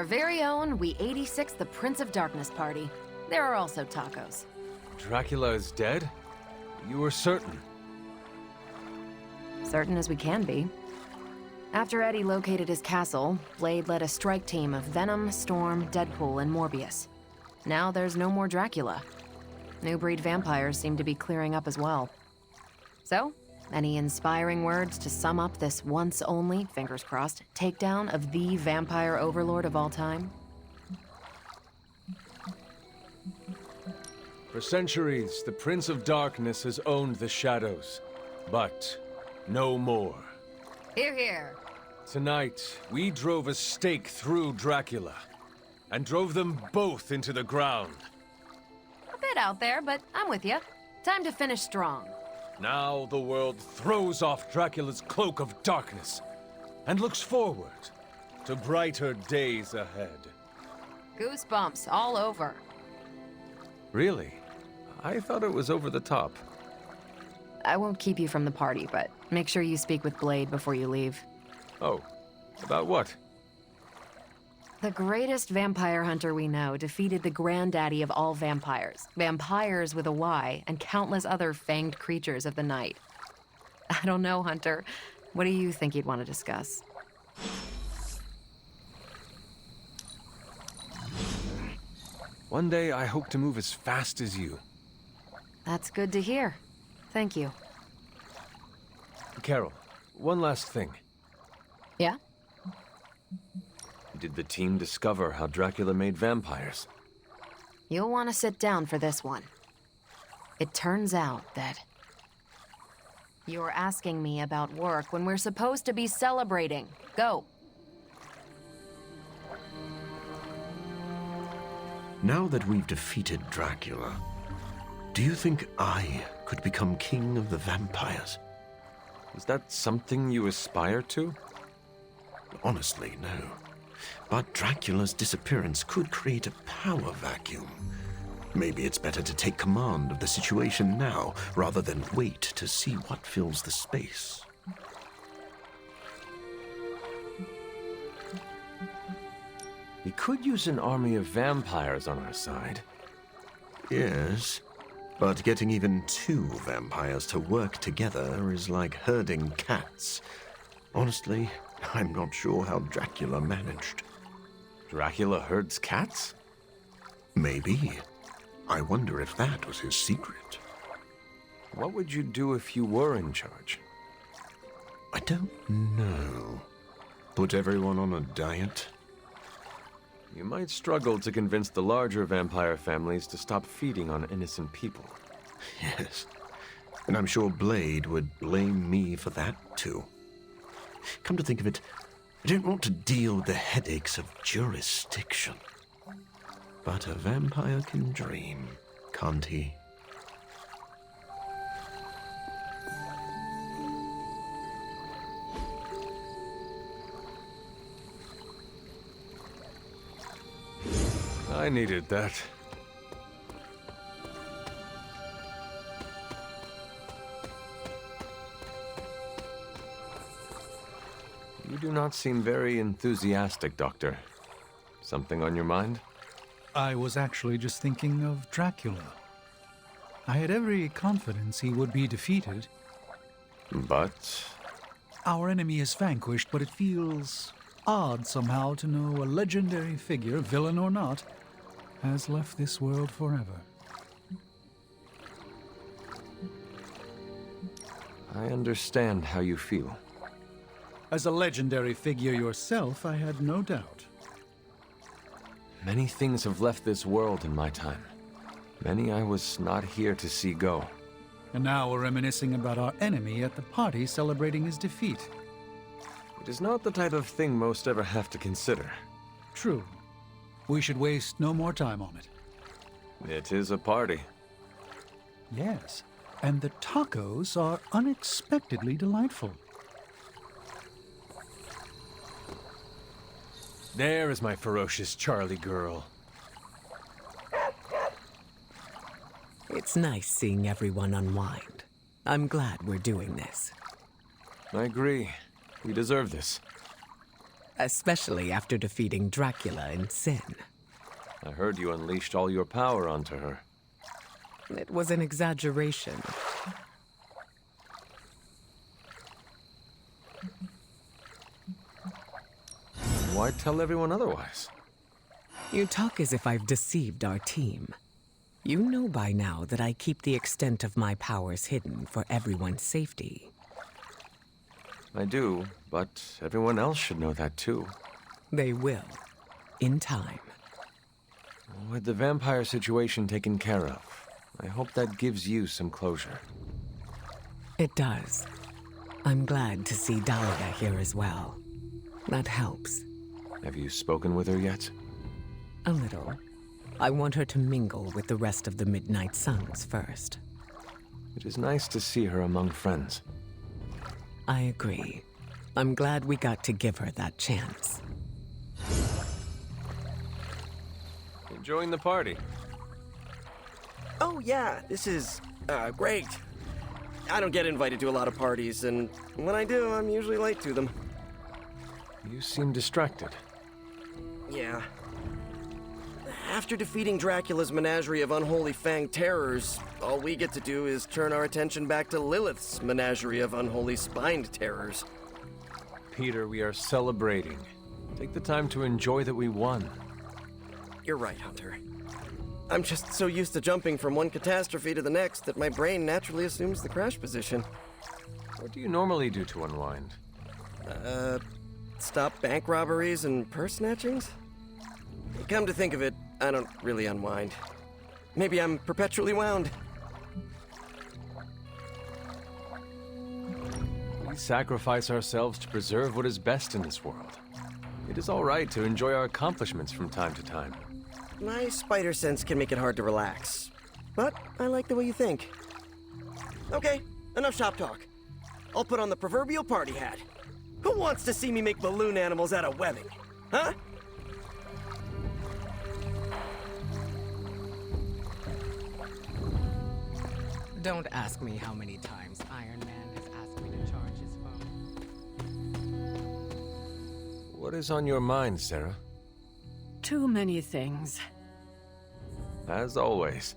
Our very own We 86 the Prince of Darkness party. There are also tacos. Dracula is dead? You were certain? Certain as we can be. After Eddie located his castle, Blade led a strike team of Venom, Storm, Deadpool, and Morbius. Now there's no more Dracula. New breed vampires seem to be clearing up as well. So, any inspiring words to sum up this once only, fingers crossed, takedown of the vampire overlord of all time? For centuries, the Prince of Darkness has owned the shadows. But no more. Hear, hear. Tonight, we drove a stake through Dracula, and drove them both into the ground. A bit out there, but I'm with you. Time to finish strong. Now the world throws off Dracula's cloak of darkness, and looks forward to brighter days ahead. Goosebumps all over. Really? I thought it was over the top. I won't keep you from the party, but make sure you speak with Blade before you leave. Oh, about what? The greatest vampire hunter we know defeated the granddaddy of all vampires, Vampyres with a Y, and countless other fanged creatures of the night. I don't know, Hunter. What do you think you'd want to discuss? One day I hope to move as fast as you. That's good to hear. Thank you. Carol, one last thing. Yeah? Did the team discover how Dracula made vampires? You'll want to sit down for this one. It turns out that you're asking me about work when we're supposed to be celebrating. Go. Now that we've defeated Dracula, do you think I could become king of the vampires? Is that something you aspire to? Honestly, no. But Dracula's disappearance could create a power vacuum. Maybe it's better to take command of the situation now, rather than wait to see what fills the space. We could use an army of vampires on our side. Yes, but getting even two vampires to work together is like herding cats. Honestly, I'm not sure how Dracula managed. Dracula herds cats? Maybe. I wonder if that was his secret. What would you do if you were in charge? I don't know. Put everyone on a diet? You might struggle to convince the larger vampire families to stop feeding on innocent people. Yes. And I'm sure Blade would blame me for that, too. Come to think of it, I don't want to deal with the headaches of jurisdiction. But a vampire can dream, can't he? I needed that. You do not seem very enthusiastic, Doctor. Something on your mind? I was actually just thinking of Dracula. I had every confidence he would be defeated. But Our enemy is vanquished, but it feels odd somehow to know a legendary figure, villain or not, has left this world forever. I understand how you feel. As a legendary figure yourself, I had no doubt. Many things have left this world in my time. Many I was not here to see go. And now we're reminiscing about our enemy at the party celebrating his defeat. It is not the type of thing most ever have to consider. True. We should waste no more time on it. It is a party. Yes, and the tacos are unexpectedly delightful. There is my ferocious Charlie girl. It's nice seeing everyone unwind. I'm glad we're doing this. I agree. We deserve this. especially after defeating Dracula in Sin. I heard you unleashed all your power onto her. It was an exaggeration. Why tell everyone otherwise? You talk as if I've deceived our team. You know by now that I keep the extent of my powers hidden for everyone's safety. I do, but everyone else should know that too. They will, in time. With the vampire situation taken care of, I hope that gives you some closure. It does. I'm glad to see Dahlia here as well. That helps. Have you spoken with her yet? A little. I want her to mingle with the rest of the Midnight Suns first. It is nice to see her among friends. I agree. I'm glad we got to give her that chance. Enjoying the party? Oh yeah, this is, great. I don't get invited to a lot of parties, and when I do, I'm usually late to them. You seem distracted. Yeah. After defeating Dracula's menagerie of unholy fanged terrors, all we get to do is turn our attention back to Lilith's menagerie of unholy spined terrors. Peter, we are celebrating. Take the time to enjoy that we won. You're right, Hunter. I'm just so used to jumping from one catastrophe to the next that my brain naturally assumes the crash position. What do you normally do to unwind? Stop bank robberies and purse snatchings? Come to think of it, I don't really unwind. Maybe I'm perpetually wound. We sacrifice ourselves to preserve what is best in this world. It is all right to enjoy our accomplishments from time to time. My spider sense can make it hard to relax. But I like the way you think. Okay, enough shop talk. I'll put on the proverbial party hat. Who wants to see me make balloon animals out of webbing? Huh? Don't ask me how many times Iron Man has asked me to charge his phone. What is on your mind, Sarah? Too many things. As always.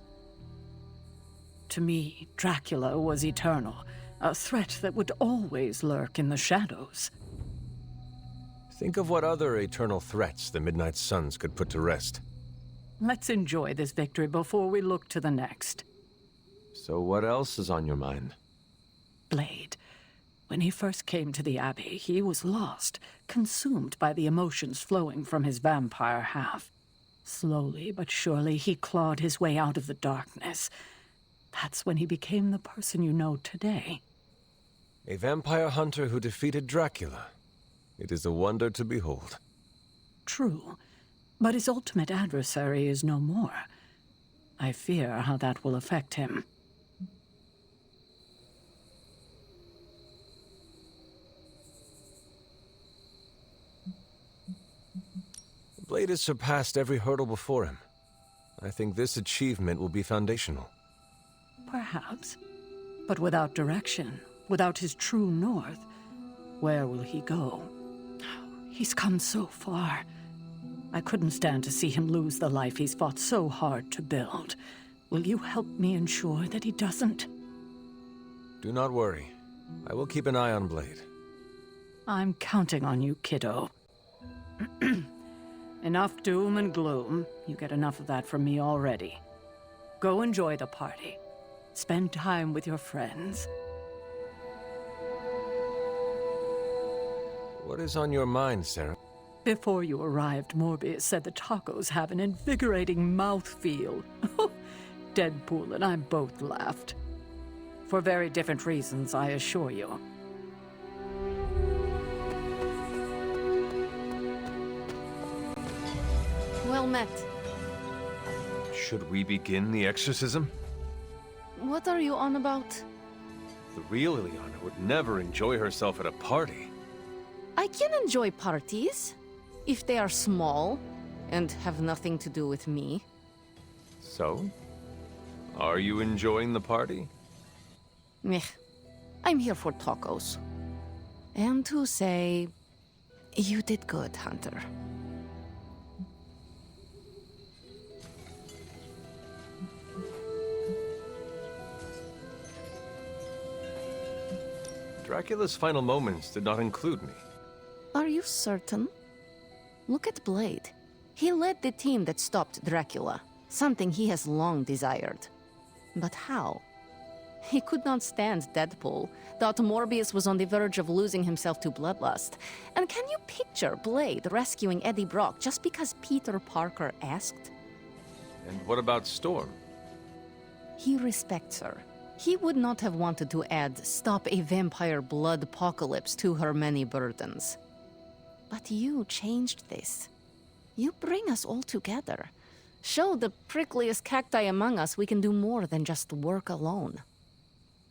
To me, Dracula was eternal, a threat that would always lurk in the shadows. Think of what other eternal threats the Midnight Suns could put to rest. Let's enjoy this victory before we look to the next. So what else is on your mind? Blade. When he first came to the Abbey, he was lost, consumed by the emotions flowing from his vampire half. Slowly but surely, he clawed his way out of the darkness. That's when he became the person you know today. A vampire hunter who defeated Dracula. It is a wonder to behold. True, but his ultimate adversary is no more. I fear how that will affect him. Blade has surpassed every hurdle before him. I think this achievement will be foundational. Perhaps. But without direction, without his true north, where will he go? He's come so far. I couldn't stand to see him lose the life he's fought so hard to build. Will you help me ensure that he doesn't? Do not worry. I will keep an eye on Blade. I'm counting on you, kiddo. Enough doom and gloom. You get enough of that from me already. Go enjoy the party. Spend time with your friends. What is on your mind, Sarah? Before you arrived, Morbius said the tacos have an invigorating mouthfeel. Deadpool and I both laughed. For very different reasons, I assure you. Well met. Should we begin the exorcism? What are you on about? The real Ileana would never enjoy herself at a party. I can enjoy parties, if they are small and have nothing to do with me. So? Are you enjoying the party? Meh. I'm here for tacos. And to say, You did good, Hunter. Dracula's final moments did not include me. Are you certain? Look at Blade. He led the team that stopped Dracula, something he has long desired. But how? He could not stand Deadpool, thought Morbius was on the verge of losing himself to bloodlust. And can you picture Blade rescuing Eddie Brock just because Peter Parker asked? And what about Storm? He respects her. He would not have wanted to add "stop a vampire blood apocalypse" to her many burdens. But you changed this. You bring us all together. Show the prickliest cacti among us we can do more than just work alone.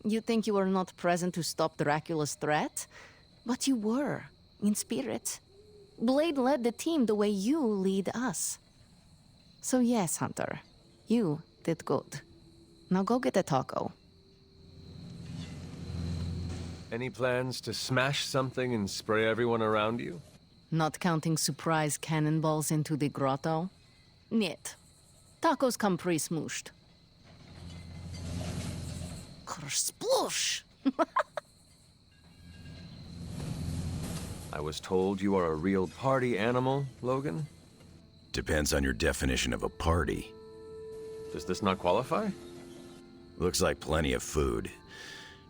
You think you were not present to stop Dracula's threat? But you were, in spirit. Blade led the team the way you lead us. So yes, Hunter, you did good. Now go get a taco. Any plans to smash something and spray everyone around you? Not counting surprise cannonballs into the grotto? Niet. Tacos come pre-smooshed. Sploosh! I was told you are a real party animal, Logan. Depends on your definition of a party. Does this not qualify? Looks like plenty of food.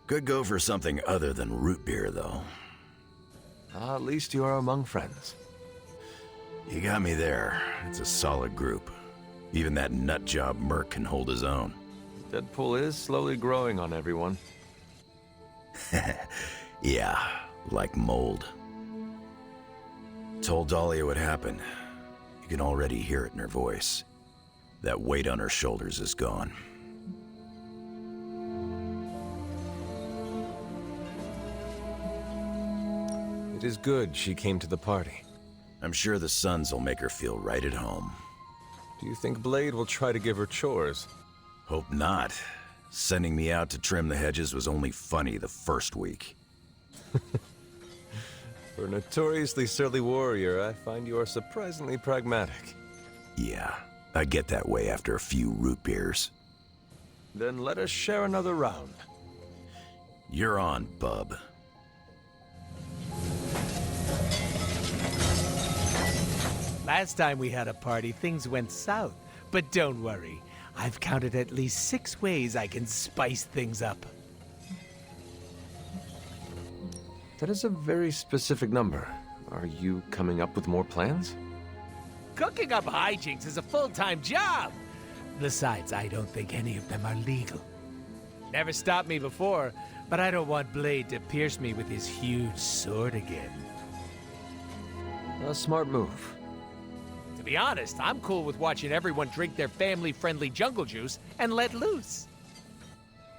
Could go for something other than root beer, though. At least you are among friends. You got me there. It's a solid group. Even that nutjob Merc can hold his own. Deadpool is slowly growing on everyone. Yeah, like mold. Told Dahlia what happened. You can already hear it in her voice. That weight on her shoulders is gone. It is good she came to the party. I'm sure the Sons will make her feel right at home. Do you think Blade will try to give her chores? Hope not. Sending me out to trim the hedges was only funny the first week. For a notoriously surly warrior, I find you are surprisingly pragmatic. Yeah, I get that way after a few root beers. Then let us share another round. You're on, bub. Last time we had a party, things went south. But don't worry, I've counted at least 6 ways I can spice things up. That is a very specific number. Are you coming up with more plans? Cooking up hijinks is a full-time job! Besides, I don't think any of them are legal. Never stopped me before, but I don't want Blade to pierce me with his huge sword again. A smart move. To be honest, I'm cool with watching everyone drink their family-friendly jungle juice and let loose.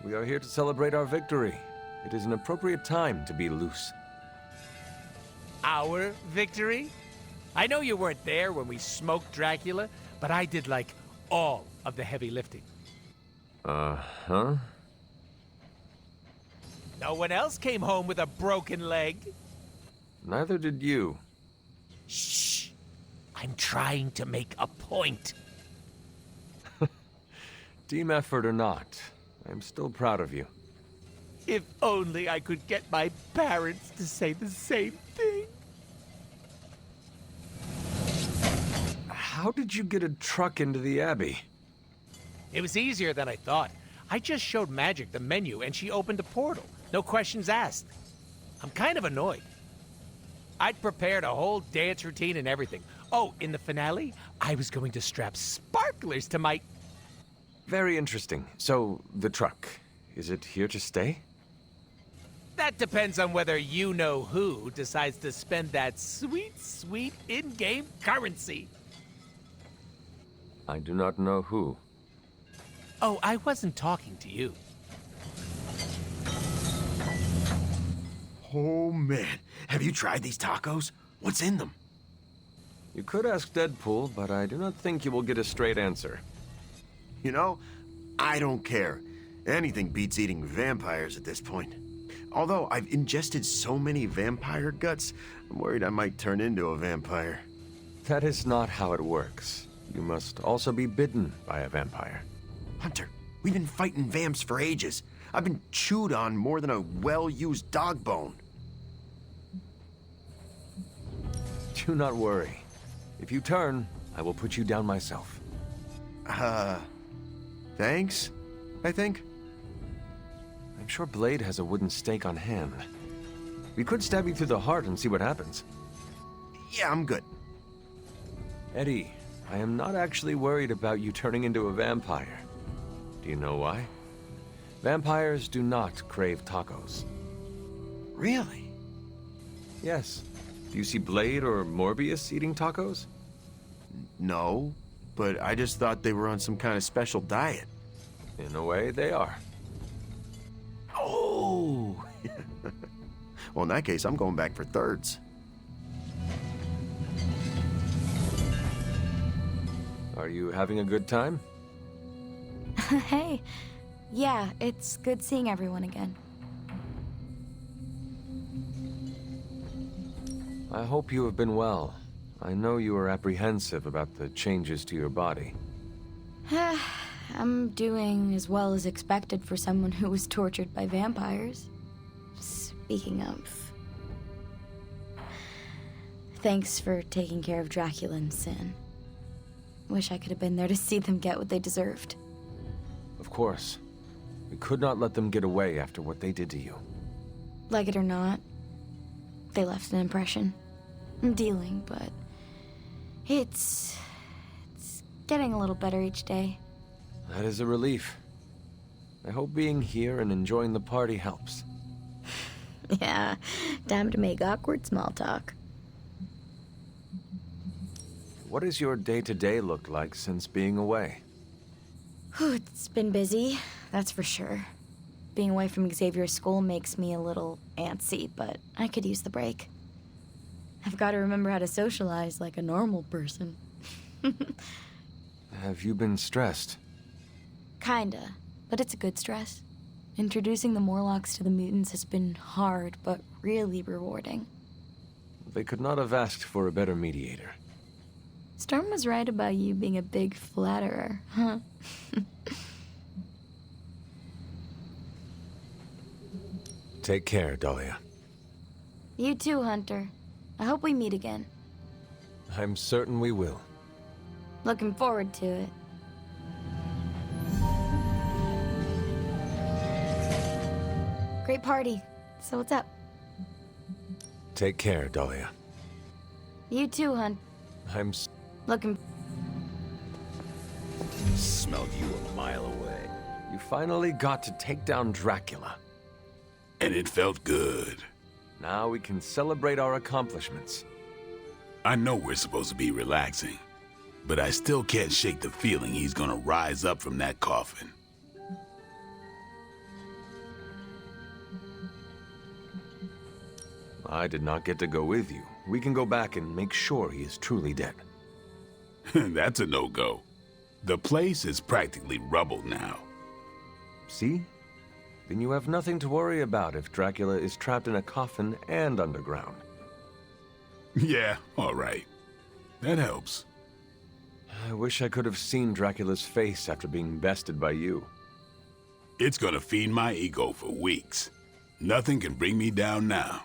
We are here to celebrate our victory. It is an appropriate time to be loose. Our victory? I know you weren't there when we smoked Dracula, but I did, like, all of the heavy lifting. Uh-huh. No one else came home with a broken leg. Neither did you. Shh! I'm trying to make a point. Team effort or not, I am still proud of you. If only I could get my parents to say the same thing. How did you get a truck into the Abbey? It was easier than I thought. I just showed Magic the menu and she opened a portal. No questions asked. I'm kind of annoyed. I'd prepared a whole dance routine and everything. Oh, in the finale, I was going to strap sparklers to my... Very interesting. So, the truck, is it here to stay? That depends on whether you-know-who decides to spend that sweet, sweet in-game currency. I do not know who. Oh, I wasn't talking to you. Oh, man. Have you tried these tacos? What's in them? You could ask Deadpool, but I do not think you will get a straight answer. You know, I don't care. Anything beats eating vampires at this point. Although I've ingested so many vampire guts, I'm worried I might turn into a vampire. That is not how it works. You must also be bitten by a vampire. Hunter, we've been fighting vamps for ages. I've been chewed on more than a well-used dog bone. Do not worry. If you turn, I will put you down myself. Thanks, I think. I'm sure Blade has a wooden stake on hand. We could stab you through the heart and see what happens. Yeah, I'm good. Eddie, I am not actually worried about you turning into a vampire. Do you know why? Vampires do not crave tacos. Really? Yes. Do you see Blade or Morbius eating tacos? No, but I just thought they were on some kind of special diet. In a way, they are. Oh! Well, in that case, I'm going back for thirds. Are you having a good time? Hey. Yeah, it's good seeing everyone again. I hope you have been well. I know you were apprehensive about the changes to your body. I'm doing as well as expected for someone who was tortured by vampires. Speaking of... Thanks for taking care of Dracula and Sin. Wish I could have been there to see them get what they deserved. Of course. We could not let them get away after what they did to you. Like it or not, they left an impression. I'm dealing, but... It's getting a little better each day. That is a relief. I hope being here and enjoying the party helps. Yeah, time to make awkward small talk. What does your day-to-day look like since being away? It's been busy, that's for sure. Being away from Xavier's school makes me a little antsy, but I could use the break. I've got to remember how to socialize like a normal person. Have you been stressed? Kinda, but it's a good stress. Introducing the Morlocks to the mutants has been hard, but really rewarding. They could not have asked for a better mediator. Storm was right about you being a big flatterer, huh? Take care, Dahlia. You too, Hunter. I hope we meet again. I'm certain we will. Looking forward to it. Great party. So what's up? Take care, Dahlia. You too, Hunt. I'm looking... Smelled you a mile away. You finally got to take down Dracula. And it felt good. Now we can celebrate our accomplishments. I know we're supposed to be relaxing, but I still can't shake the feeling he's gonna rise up from that coffin. I did not get to go with you. We can go back and make sure he is truly dead. That's a no-go. The place is practically rubble now. See? Then you have nothing to worry about if Dracula is trapped in a coffin and underground. Yeah, all right. That helps. I wish I could have seen Dracula's face after being bested by you. It's gonna feed my ego for weeks. Nothing can bring me down now.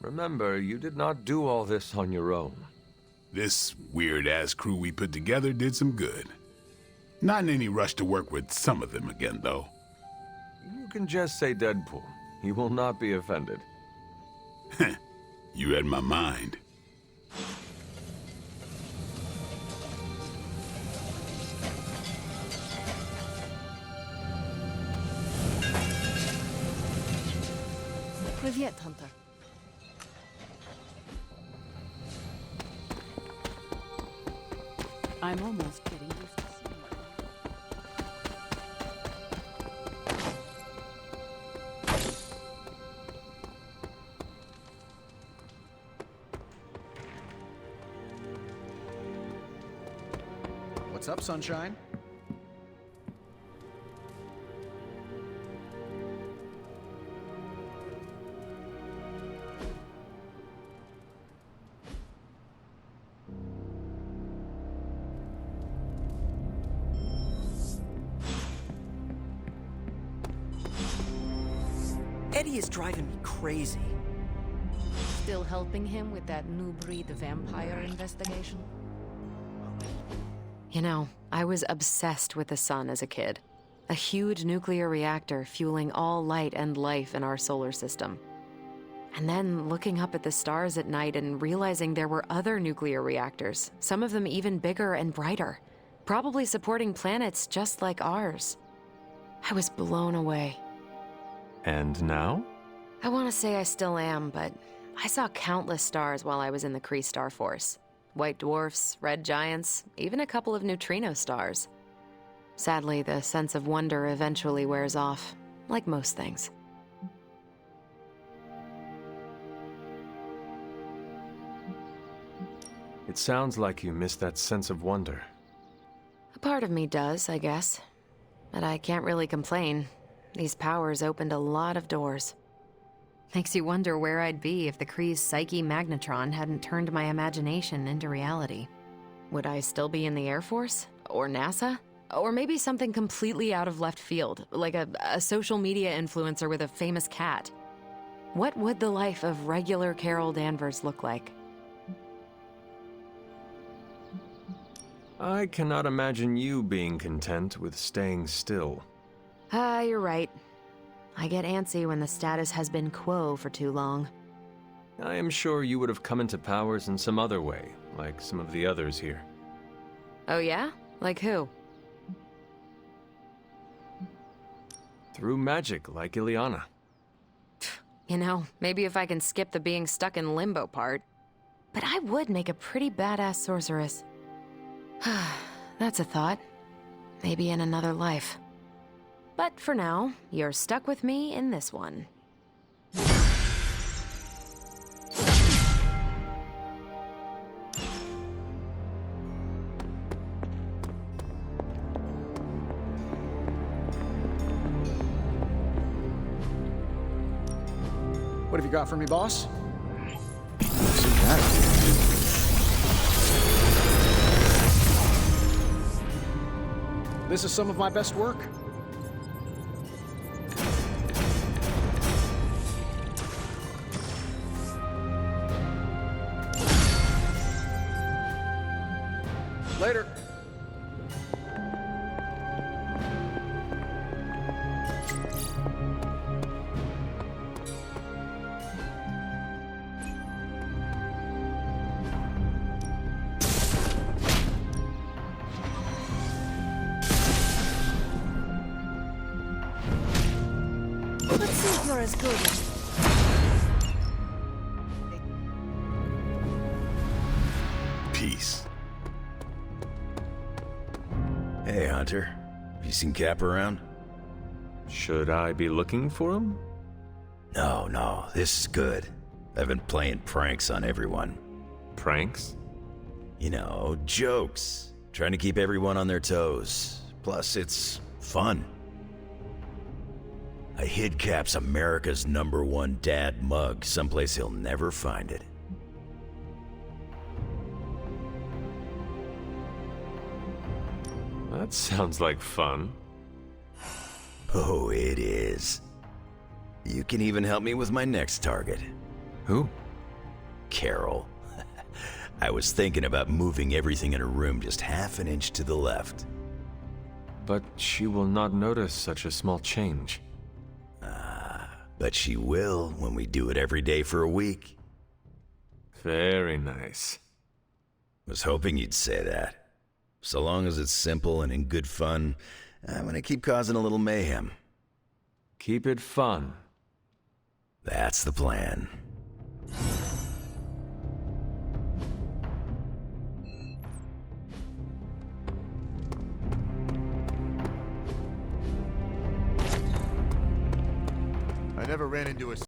Remember, you did not do all this on your own. This weird-ass crew we put together did some good. Not in any rush to work with some of them again, though. You can just say Deadpool. He will not be offended. You read my mind. Привет, Hunter. I'm almost getting used to seeing you. What's up, Sunshine? Eddie is driving me crazy. Still helping him with that new breed vampire investigation? You know, I was obsessed with the sun as a kid. A huge nuclear reactor fueling all light and life in our solar system. And then looking up at the stars at night and realizing there were other nuclear reactors, some of them even bigger and brighter, probably supporting planets just like ours. I was blown away. And now? I want to say I still am, but I saw countless stars while I was in the Kree Star Force. White dwarfs, red giants, even a couple of neutrino stars. Sadly, the sense of wonder eventually wears off, like most things. It sounds like you miss that sense of wonder. A part of me does, I guess. But I can't really complain. These powers opened a lot of doors. Makes you wonder where I'd be if the Kree's psyche magnetron hadn't turned my imagination into reality. Would I still be in the Air Force? Or NASA? Or maybe something completely out of left field, like a social media influencer with a famous cat. What would the life of regular Carol Danvers look like? I cannot imagine you being content with staying still. You're right. I get antsy when the status has been quo for too long. I am sure you would have come into powers in some other way, like some of the others here. Oh yeah? Like who? Through magic, like Ileana. You know, maybe if I can skip the being stuck in limbo part. But I would make a pretty badass sorceress. That's a thought. Maybe in another life. But for now, you're stuck with me in this one. What have you got for me, boss? See that? This is some of my best work. Later. Let's see if you're as good. Peace. Hey, Hunter. Have you seen Cap around? Should I be looking for him? No, this is good. I've been playing pranks on everyone. Pranks? You know, jokes. Trying to keep everyone on their toes. Plus, it's fun. I hid Cap's America's #1 dad mug someplace he'll never find it. That sounds like fun. Oh, it is. You can even help me with my next target. Who? Carol. I was thinking about moving everything in her room just half an inch to the left. But she will not notice such a small change. But she will when we do it every day for a week. Very nice. Was hoping you'd say that. So long as it's simple and in good fun, I'm gonna keep causing a little mayhem. Keep it fun. That's the plan. I never ran into a